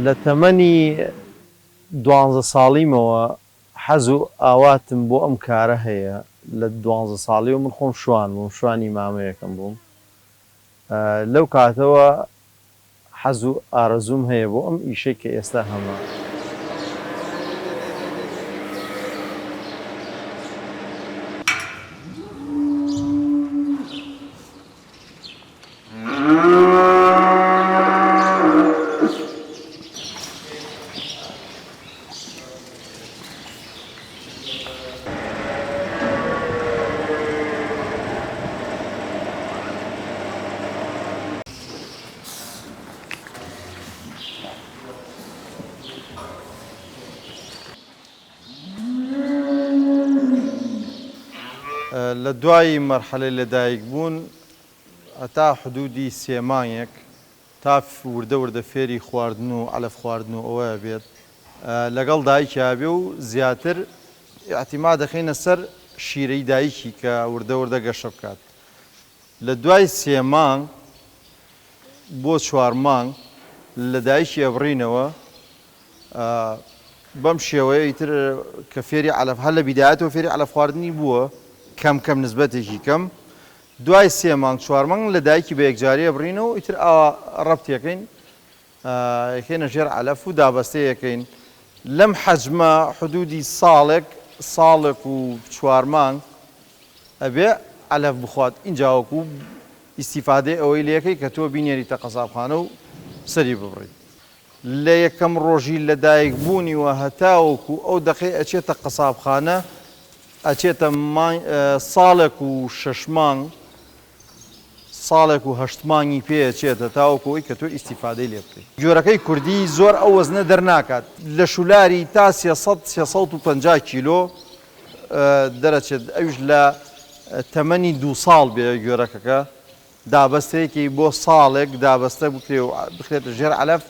لە تەمەنی 12 ساڵیمەوە حەز و ئاواتم بۆ ئەم کارە هەیە. لە 12 ساڵیەوە من خۆم شوان بووم، شوانی مامەیەکەم بووم. لەو کاتەوە حەز و ئارەزوم هەیە بۆ ئەم ئیشەی کە ئێستا هەمە. لە دوای مەرحەلەی لەدایک بوون هەتا حدودی 3 مانگێک تا وردە وردە فێری خواردن و عەلەف خواردن و ئەوەیە بێت لەگەڵ دایکیا بێ و زیاتر ئاعتیماد دەخینە سەر شیرەی دایکی کە وردە وردە گەشە بکات. لە دوای 3 مانگ بۆ 4 مانگ لە دایکی ئەبڕینەوە بەم شێوەیە ئیتر کە فێری عەلەف هەر لە بیدایەتەوە فێری عەلەف خواردنی بووە کەم کەم نسبەتێکی کەم. دوای 3 مانگ 4 مانگ لە دایکی بە یەکجاری ئەبڕینەوە ئیتر ئاوا ڕەبتیەکەین یەکەینە ژێر عەلەف و دابەستەیەکەین. لەم حەجمە حدودی ساڵێک و 4 مانگ ئەبێ عەلەف بخوات. ئینجاوەکو ئیسیفادەی ئەوەی لەکەی کە تۆ بینێریتە قەسابخانە و سەری ببڕیت. لە یەکەم ڕۆژی لەدایک بوونیوە هەتاوەکو ئەو دەقەی ئەچێتە قەسابخانە ئەچێتە ساڵێک و 6 مانگ ساڵێک و 8 مانگی پێچێتە تاوەکەوەی کە تۆ ئیسیفادەی لێ بکەیت. گۆرەکەی کوردی زۆر ئەو وەزنە دەرناکات، لە شولاری تا 350 کیلۆ دەرەچێت. ئەوش لە تەمەنی 2 ساڵ بێ گۆرەکەکە دابەستەیەکی بۆ ساڵێک دابەستە بکرێ و بخرێتە ژێر عەلەف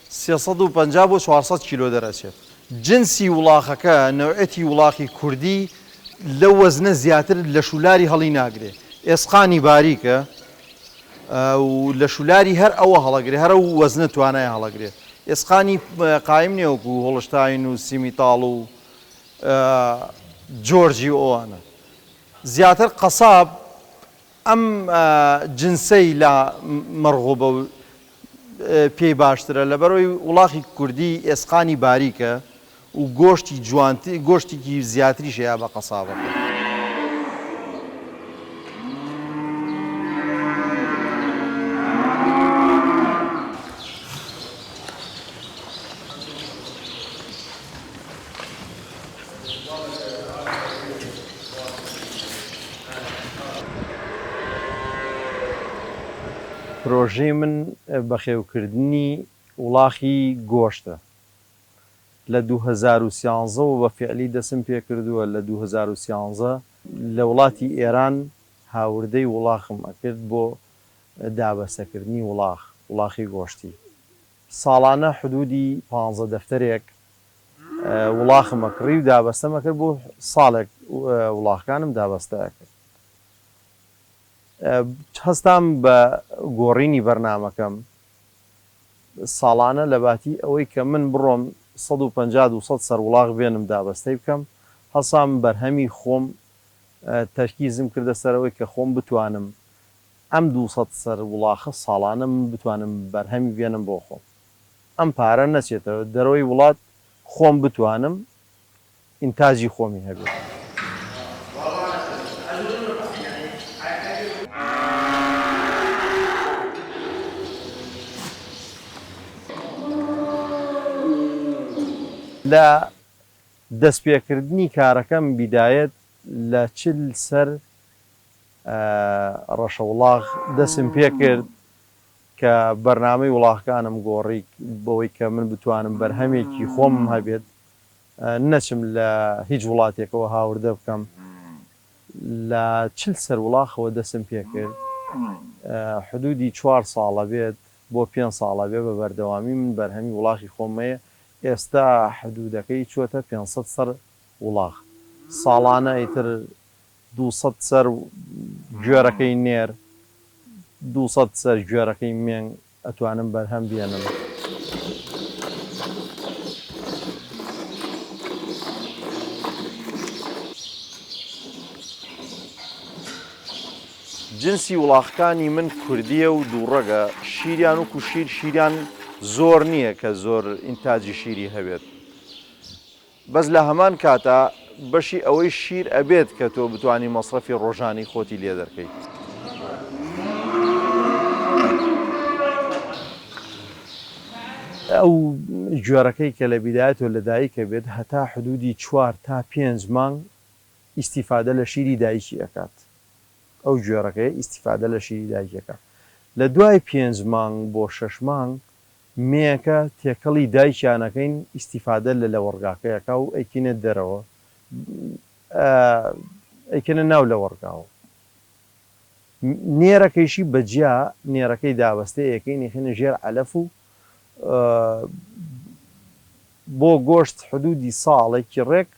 350 بۆ 400 کیلۆ دەرەچێت. جنسی وڵاخەکە نەوعەتی وڵاخی کوردی لەو وەزنە زیاتر لە شولاری هەڵی ناگرێ. ئێسقانی باریکە و لە شولاری هەر ئەوە هەڵەگرێ، هەر ئەو وەزنە توانای هەڵەگرێ. ئێسقانی قایم نێوەکو هۆڵشتاین و سیمیتاڵ و جۆرجی و ئەوانە. زیاتر قەساب ئەم جنسەی لە مەرغوبە و پێی باشترە لەبەرەوەی وڵاخی کوردی ئێسقانی باریکە و گۆشتێکی زیاتریش هەیە بە قەسابەکە. پرۆژەی من بەخێوکردنی وڵاخی گۆشتە. لە 2013 بە فعلی دەسم پێ کردووە. لە 2013 لە وڵاتی ئێران هاوردەی وڵاخم ئەکرد بۆ دابەستەکردنی وڵاخی گۆشتی. ساڵانە حدودی 15 دەفتەرێک وڵاخم ئەکڕی و دابەستەمە کرد بۆ ساڵێک وڵاخەکانم دابەستە کرد. هەستام بە گۆڕینی بەرنامەکەم ساڵانە لە باتی ئەوەی کە من بڕۆم 150-200 سەر وڵاغ بێنم دابەستەی بکەم. هەسام بەرهەمی خۆم تەرکیزم کردە سەرەوەی کە خۆم بتوانم ئەم 200 سەر وڵاخە ساڵانە من بتوانم بەرهەمی بێنم بۆ خۆم. ئەم پارە نەچێتەوە دەرەوەی وڵات خۆم بتوانم ئینتاجی خۆمی هەبێت. لە دەستپێکردنی کارەکەم بیدایەت لە 40 سەر ڕەشە وڵاغ دەستم پێ کرد کە بەرنامەی وڵاغەکانم گۆڕی بەوەی کە من بتوانم بەرهەمێکی خۆم هەبێت، نەچم لە هیچ وڵاتێکەوە هاوردە بکەم. لە 40 سەر وڵاخەوە دەستم پێ کرد. حدودی 4 ساڵە بێت بۆ 5 ساڵە بێ بە بەردەوامی من بەرهەمی وڵاخی خۆمەیە. ئێستا حدودەکەی چوەتە 500 سەر وڵاغ. ساڵانە ئیتر 200 سەر گوێرەکەی نێر 200 سەر گوێرەکەی مێنگ ئەتوانم بەرهەم بێنم. جنسی وڵاغەکانی من کوردیە و دووڕەگە شیریان وەکو شیریان زۆر نییە کە زۆر ئینتاجی شیری هەبێت بەس لە هەمان کاتە بەشی ئەوەی شیر ئەبێت کە تۆ بتوانی مەصرفی ڕۆژانی خۆتی لێ دەرکەیت ئەو گوێرەکەی کە لە بیدایەتەوە لە دایکە بێت هەتا حدودی 4 تا 5 مانگ ئیستیفادە لە شیری دایکی ئەکات ئەو گوێرەکەی ئیستیفادە لە شیری دایکەکە لە دوای 5 مانگ بۆ 6 مانگ مێەکە تێکەڵی دایکیانەکەین ئیستیفادە لە وەرگاکەیەکە و ئەیکینە دەرەوە ئەیکەنە ناو لە وەرگاوە نێرەکەیشی بەجیا نێرەکەی دابەستەی یەکەی نێخێنە ژێر عەلەف و بۆ گۆشت حدودی ساڵێکی ڕێک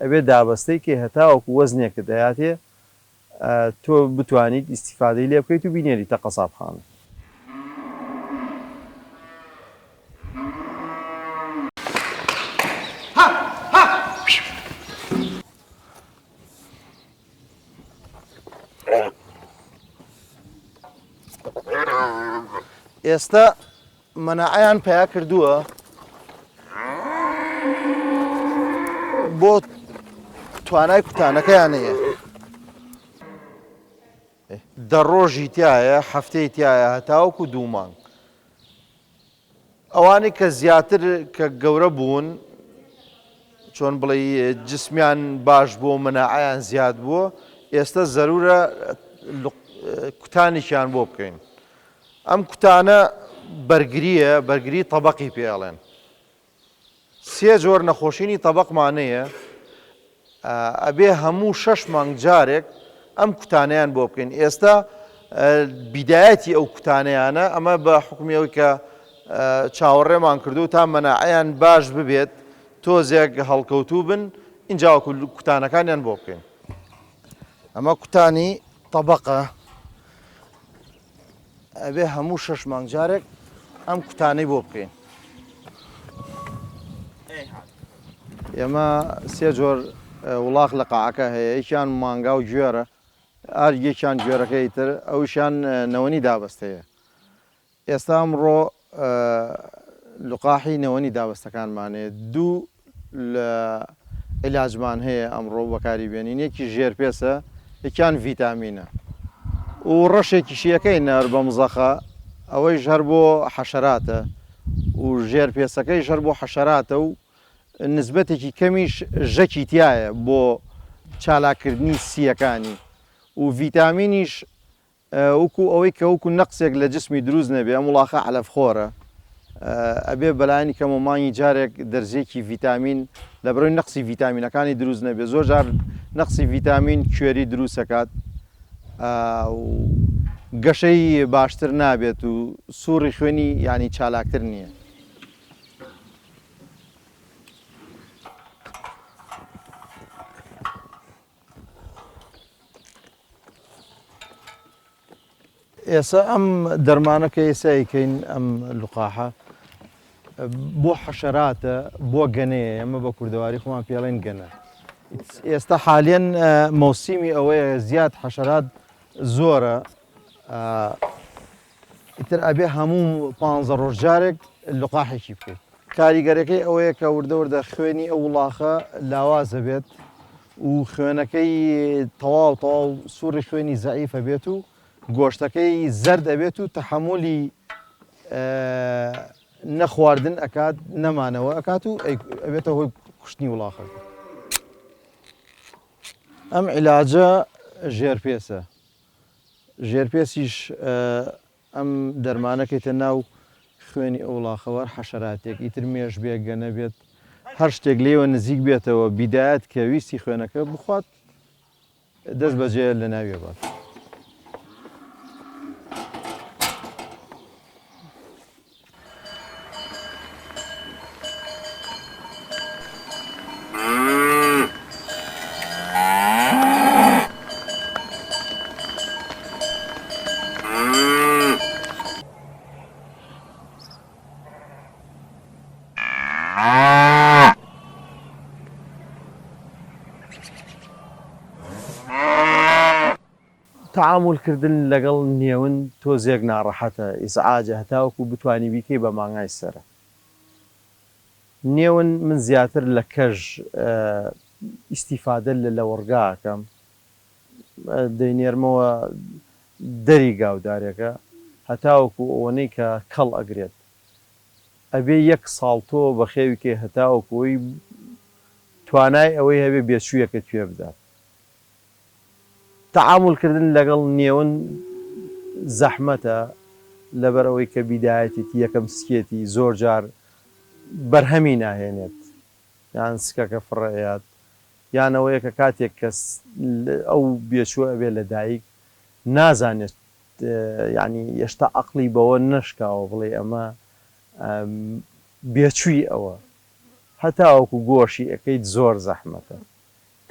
ئەبێ دابەستەی کە هەتاوەکو وەزنێکت دەیاتێ تۆ بتوانیت ئیستیفادەی لێ بکەیت و بینێریتە قەسابخانە ئێستا مەناعەیان پیا کردووە بۆ توانای کوتانەکەیان هەیە دەڕۆژی تایە هەفتەی تایە هەتاوەکو 2 مانگ ئەوانەی کە زیاتر کە گەورە بوون چۆن بڵێ جسمیان باش بوو مەناعەیان زیاد بووە ئێستا زەرورە کوتانێکیان بۆ بکەین ئەم کوتانە بەرگریە بەرگری تەبەقی پێڵێن 3 جۆر نەخۆشینی تەبەقمانەیە ئەبێ هەموو 6 مانگ جارێک ئەم کوتانەیان بۆ بکەین ئێستا بیدایەتی ئەو کوتانەیانە ئەمە بە حکومیەوەی کە چاوەڕێمان کردو تا مەناعەیان باش ببێت تۆزێک هەڵکەوتوو بن اینجاوەکو کوتانەکانیان بۆ بکەین ئەمە کوتانی تەبەقە ئەبێ هەموو 6 مانگ جارێک ئەم کوتانەی بۆ بکەین ئێمە 3 جۆر وڵاغ لە قاعەکە هەیە یەکیان مانگا و گوێرە هەر یەکیان گوێرەکەی تر ئەویشیان نەوەنی دابەستەیە ئێستا ئەمڕۆ لوقاحی نەوەنی دابەستەکانمانەیە 2 لە عیلاجمان هەیە ئەمڕۆ بەکاری بێنین یەکی ژێرپێسە یەکیان ڤیتامینە و ڕەشێکیشیەکەی نەر بە مزەخە ئەوەی ژەر بۆ حەشەراتە و ژێرپێسەکەی ژەر بۆ حەشەراتە و نسبەتێکی کەمیش ژەکی تایە بۆ چالاکردنی سیەکانی و ڤیتامینیش وەکو ئەوەی کە وەکو نەقسێک لە جسمی دروست نەبێ ئەم وڵاخە عەلەفخۆرە ئەبێ بەلایانی کەم و مانگی جارێک دەرزێکی ڤیتامین لە بەرەوەی نەقسی ڤیتامینەکانی دروست نەبێ زۆر جار نەقسی ڤیتامین کوێری دروست دەکات گەشەی باشتر نابێت و سووڕی خوێنی ینی چالاکتر نییە ئێستا ئەم دەرمانەکە ئێسایکەین ئەم لوقاحە بۆ حەشەراتە بۆ گەنەیە ئەمە بە کوردەواری خۆمان پێڵێن گەنە ئێستا حالیان مەوسیمی ئەوەیە زیاد حەشەرات زۆرە ئیتر ئەبێ هەموو 15 ڕۆژ جارێک لوقاحێکی بکەیت کاریگەرەکەی ئەوەیە کە وردە وردە خوێنی ئەو وڵاخە لاوازە بێت و خوێنەکەی تەواو سووڕی خوێنی زەعیفە بێت و گۆشتەکەی زەرد ئەبێت و تەحەمولی نەخواردن ئەکات نەمانەوە ئەکات و ئەبێتە هۆی کوشتنی وڵاخەکە ئەم عیلاجە ژێرپێسە ژێرپێسیش ئەم دەرمانەکەیتە ناو خوێنی ئەو وڵاخەوە حەشەراتێک ئیتر مێژ بێ گەنە بێت هەر شتێک لێوە نزیک بێتەوە بیدایەت کە ویستی خوێنەکە بخوات دەست بەجێ لە ناوێ بات تعاملکردن لەگەڵ نێون تۆزێک ناڕەحەتە ئیسعاجە هەتاوەکو بتانی بیکەی بە مانگای سەرە. نێون من زیاتر لە کەژ ئیسیفادە لە وەرگاکەم دەینێرمەوە دەری گاودارێکە هەتاوەکو ئەوەنەی کە کەڵ ئەگرێت ئەبێ 1 ساڵ تۆ بە خێویکێ هەتاوەکوی توانای ئەوەی هەبێ بێچوویەکە توێ بدات. تعاملکردن لەگەڵ نێون زەحمەتە لەبەر ئەوەی کە بیدایەتێتی یەکەم سکێتی زۆر جار بەرهەمی ناهێنێت یان سکەکە فڕێات یان ئەوەیە کە کاتێک کەس ئەو بێچووە ئەبێ لە دایک نازانێت ینی هێشتا عەقڵی بەوە نەشکاوە بڵێ ئەمە بێچووی ئەوە هەتاوەکو گۆشی ئەەکەیت زۆر زەحمەتە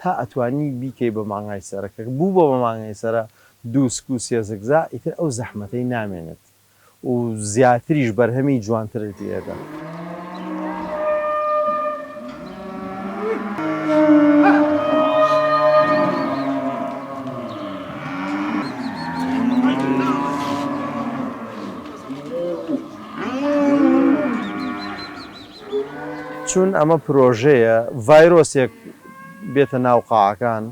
تا ئەتوانی بیکەی بە مانگای سەرەکە بوو بە مانگای سەرە دووسک و سێزگزا ئیتر ئەو زەحمەتەی نامێنێت و زیاتریش بەرهەمی جوانترت لێدا. چون ئەمە پرۆژەیە ڤایرۆسێک بێتە ناو قاعەکان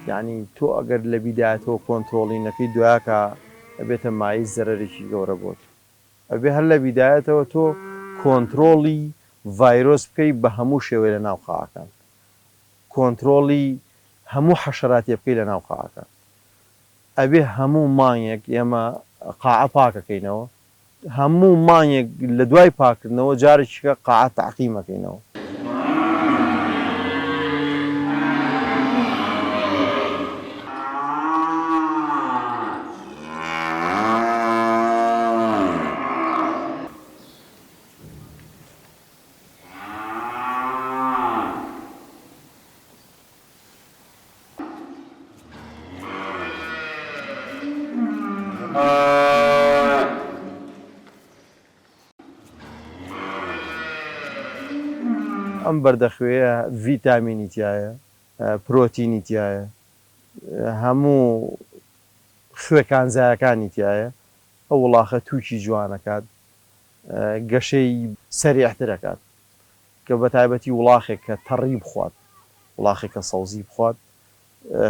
ینی تۆ ئەگەر لە بیدایەتەوە کۆنتترۆڵی نەکەی دوایکە ئەبێتە مای زەرەرێکی گەورە بۆت ئەبێ هەر لە بیدایەتەوە تۆ کۆنتترۆڵی ڤایرۆس بکەی بە هەموو شێوەیە لە ناو قاعەکان کۆنتترۆڵی هەموو حەشەراتی بکەی لە ناو قاعەکە ئەبێ هەموو مانگێک ئێمە قاعە پاکەکەینەوە هەموو مانگێک لە دوای پاکردنەوە جارێکیکە قاعە تەعقیمەکەینەوە. ئەم بەردەخوێیە ڤیتامینی تایە پرۆتینی تایە هەموو خوێکانزایەکانی تایە ئەو وڵاخە تووشی جوانەکات گەشەی سەریعترەکات کە بە تایبەتی وڵاخێک کە تەڕی بخوات وڵاخێکە سەوزی بخوات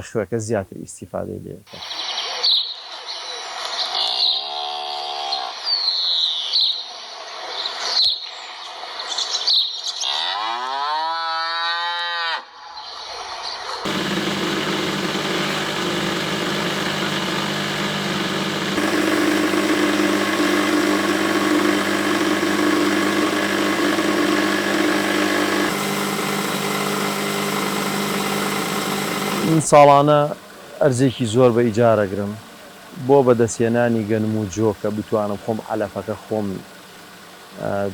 خوێکە زیاتر ئیسیفادەی لێکات. من ساڵانە ئەرزێکی زۆر بە ئیجارەگرم بۆ بەدەستهێنانی گەنم و جۆ کە بتوانم خۆم عەلەفەکە خۆم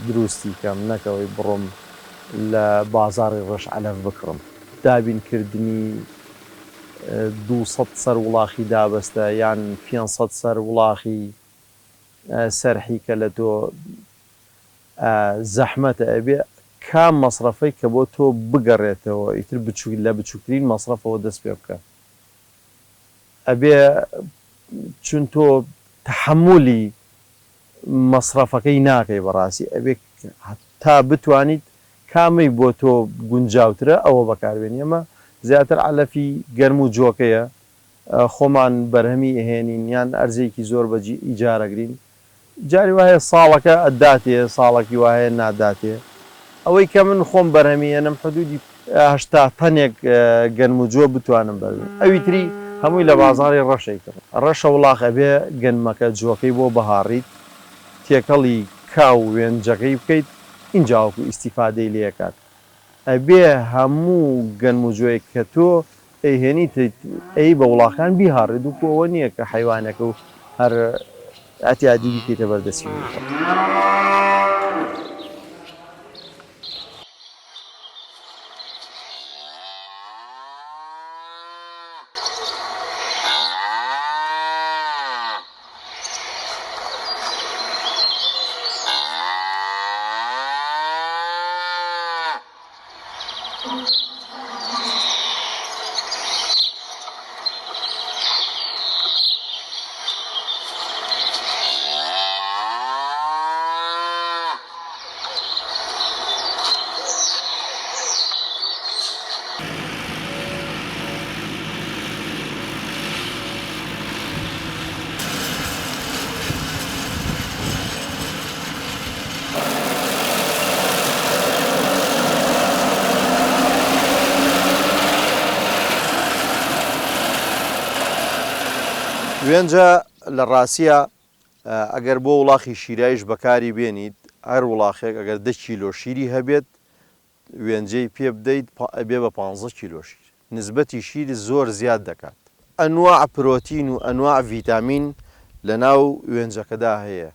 دروستی کەم نەکەوەی بڕۆم لە بازاڕی ڕەش عەلەف بکڕم. دابینکردنی 200 سەر وڵاخی دابەستە یان 500 سەر وڵاخی سەرحی کە لە تۆ زەحمەتە ئەبێ کام مەصرفەی کە بۆ تۆ بگەڕێتەوە ئیتر لە بچووکترین مەصرفەوە دەست پێ بکە ئەبێ چون تۆ تەحەمولی مەصرفەکەی ناکەی بەڕاستی ئەبێ تا بتوانیت کامەی بۆ تۆ گونجاوترە ئەوە بەکاربێنی. ئەمە زیاتر عەلەفی گەرم و جۆکەیە خۆمان بەرهەمی ئەهێنین یان ئەرزێکی زۆر بە ئیجارەگرین جاری وایە ساڵەکە ئەداتێ ساڵێکی وایە ناداتێ ئەوەی کە من خۆم بەرهەمیێنم حدودی 80 تەنێک گەنم و جۆ بتوانم بەربێن ئەوی تری هەمووی لە بازاڕی ڕەشەی کرد ڕەشە وڵاخە بێ گەنمەکە جۆکەی بۆ بەهاڕیت تێکەڵی کاو وێنجەکەی بکەیت ئینجاوەکو ئیسیفادەی لێکات ئەبێ هەموو گەنم و جۆیەک کە تۆ ئەیهێنیت ئەی بە وڵاخان بیهاڕێت و ئەوە نییە کە حیوانەکە و هەر ئەتیادی بیکەیتە بەردەستی. وێنجە لە ڕاستیە ئەگەر بۆ وڵاخی شیرایش بەکاری بێنیت هەر وڵاخێک ئەگەر 10 کیلۆ شیری هەبێت وێنجەی پێ بدەیت ئەبێ بە 15 کیلۆ شیر نسبەتی شیری زۆر زیاد دەکات ئەنواع پرۆتین و ئەنواع ڤیتامین لە ناو وێنجەکەدا هەیە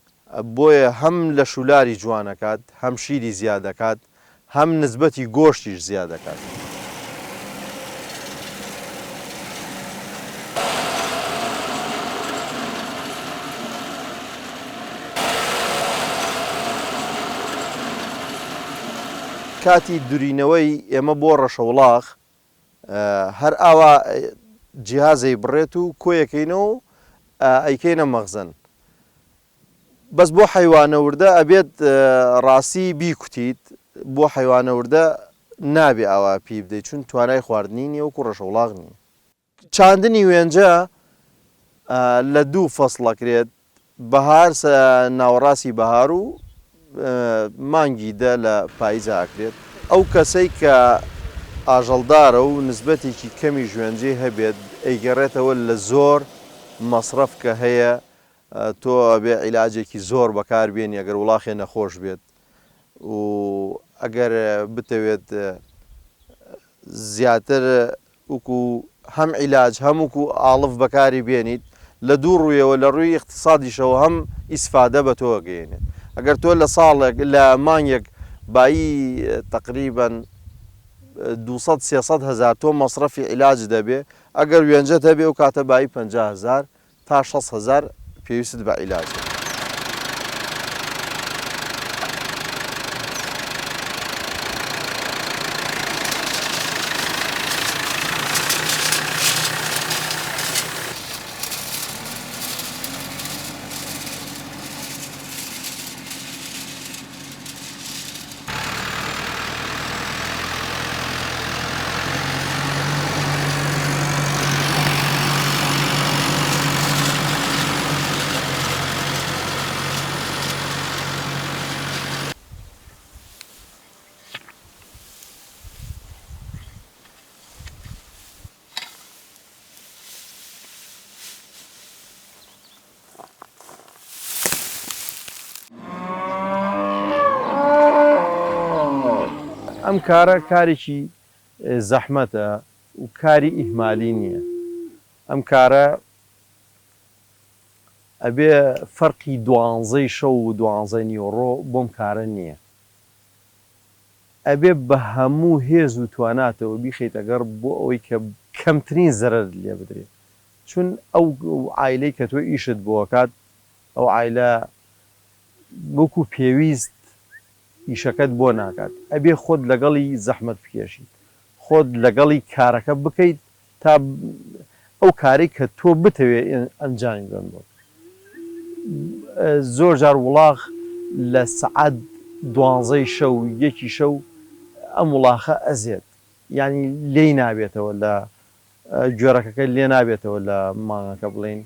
بۆیە هەم لە شولاری جوانەکات هەم شیری زیاد دەکات هەم نسبەتی گۆشتیش زیاد دەکات. کاتی دوورینەوەی ئێمە بۆ ڕەشەوڵاخ هەر ئاوا جیهازەی بڕێت و کۆیەکەینەوە ئەیکەینە مەخزن بەس بۆ حیوانەوردە ئەبێت ڕاستی بیکوتیت بۆ حیوانەوردە نابێ ئاوا پێی بدەیت چون توانای خواردنی نیە وەکو ڕەشەوڵاغ نییە. چاندنی وێنجە لە دوو فەسڵەکرێت بەهار ناوەڕاستی بەهار و مانگی دە لە پاییزە ئاکرێت ئەو کەسەی کە ئاژەڵدارە و نسبەتێکی کەمی ژوێنجێ هەبێت ئەیگەڕێتەوە لە زۆر مەسرەف کە هەیە تۆ بێ عیلاجێکی زۆر بەکاربێنی ئەگەر وڵاخێ نەخۆش بێت و ئەگەر بتەوێت زیاتر وەکو هەم عیلاج هەمووکو ئاڵف بەکاری بێنیت لە دوو ڕوویەوە لە ڕووی اقتصادیشەوە هەم ئیسفادە بە تۆ گەێنێت ئەگەر تۆ لە ساڵێک لە مانگێک بایی تقریباً 200-300 هزار تۆ مەصرفی عیلاج دەبێ ئەگەر وێنجەت هەبێ و کاتە بایی 50,000 تا 60,000 پێویست بە عیلاج. ئەم کارە کارێکی زەحمەتە و کاری ئیهمالی نییە. ئەم کارە ئەبێ فەرقی 12 شەو و 12 نیوەڕۆ بۆم کارە نییە. ئەبێ بە هەموو هێز و تواناتەوە بیخیتەگەڕ بۆ ئەوەی کە کەمترین زەرەر لێ بدرێت. چون ئەو عایلەی کە تۆ ئیشت بۆکات ئەو عایلە وەکو پێویست ئیشەکەت بۆ ناکات. ئەبێ خۆت لەگەڵی زەحمەت بکێشیت خۆت لەگەڵی کارەکە بکەیت تا ئەو کارەی کە تۆ بتەوێت ئەنجامی بدەن بۆ. زۆر جار وڵاغ لە سەعات 12 شەو یەکی شەو ئەم وڵاخە ئەزێت یعنی لێی نابێتەوە لە گوێرەکەکە لێ نابێتەوە لە مانگەکە بڵێن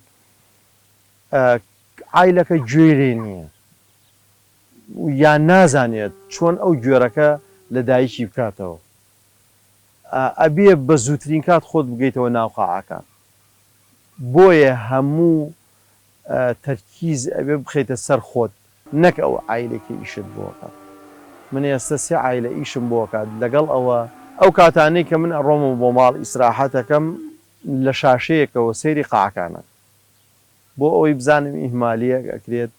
عایلەکە گوێرێ نییە یان نازانێت چۆن ئەو گوێرەکە لە دایکی بکاتەوە. ئەبێ بە زووترین کات خۆت بگەیتەوە ناو قاعەکە. بۆیە هەموو تەرکیز ئەبێ بخەیتە سەر خۆت نەک ئەو عایلێکی ئیشت بۆکات. من ئێستا 3 عایلە ئیشم بۆکات لەگەڵ ئەوە ئەو کاتانەی کە من ئەڕۆمەوە بۆ ماڵ ئیسراحەتەکەم لە شاشەیەکەوە سەیری قاعەکانە بۆ ئەوەی بزانم ئیهمالیە ئەکرێت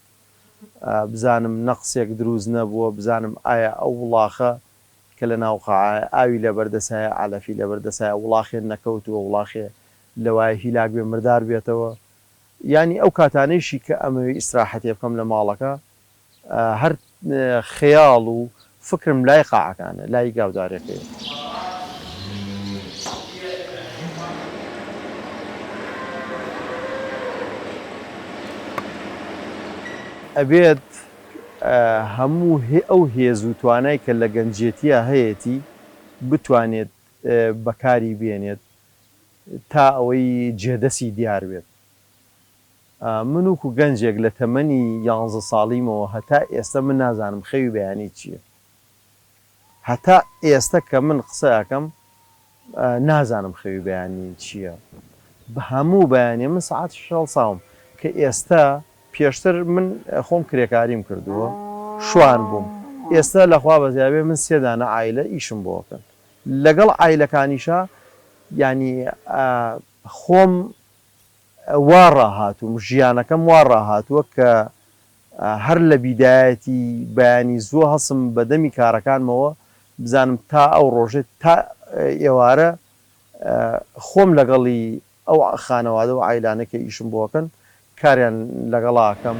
بزانم نەقسێک دروست نەبووە بزانم ئایا ئەو وڵاخە کە لە ناو قاعە ئاوی لە بەردەسایە ئالەفی لە بەردەسایە وڵاخێ نەکەوتووە وڵاخێ لەوایە هیلاک بێ مردار بێتەوە. ینی ئەو کاتانەیشی کە ئەمەوێ ئیسراحەتێ بکەم لە ماڵەکە هەر خەیاڵ و فکرم لای قاعەکانە لای گاودارەکەی. ئەبێت هەموو ئەو هێز و توانای کە لە گەنجێتیە هەیەی بتوانێت بەکاری بێنێت تا ئەوەی جێدەسی دیار بێت. من وەکو گەنجێک لە تەمەنی 11 ساڵیمەوە هەتا ئێستا من نازانم خەوی بەیانی چییە. هەتا ئێستا کە من قسە ئەەکەم نازانم خەوی بەیانی چییە. بە هەموو بەیانێ من سعات شەڵ ساوم کە ئێستا پێشتر من خۆم کرێکاریم کردووە شوان بووم ئێستا لەخوا بەزیابێ من سێدانە ئایلە ئیشم بۆکەن لەگەڵ ئایلەکانیشە ینی خۆم وا ڕاهاتوم ژیانەکەم وا ڕاهاتووە کە هەر لە بیدایەتی بەیانی زوو هەسم بەدەمی کارەکانمەوە بزانم تا ئەو ڕۆژێت تا ئێوارە خۆم لەگەڵی ئەو خانەوادە و عیلانەکە ئیشم بۆکەن کاریان لەگەڵاکەم.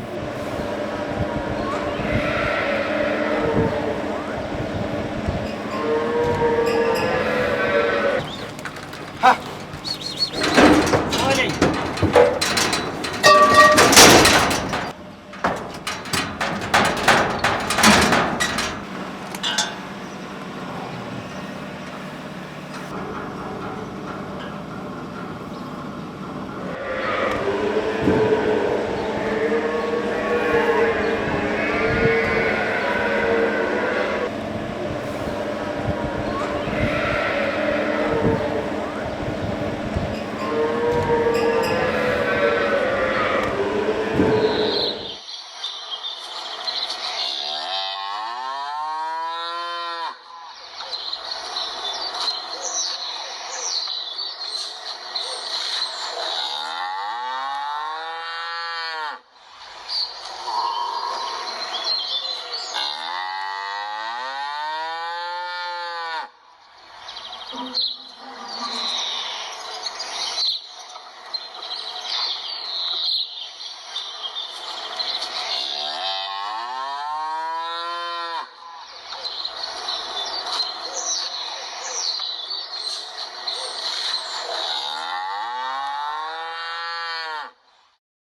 Thank you.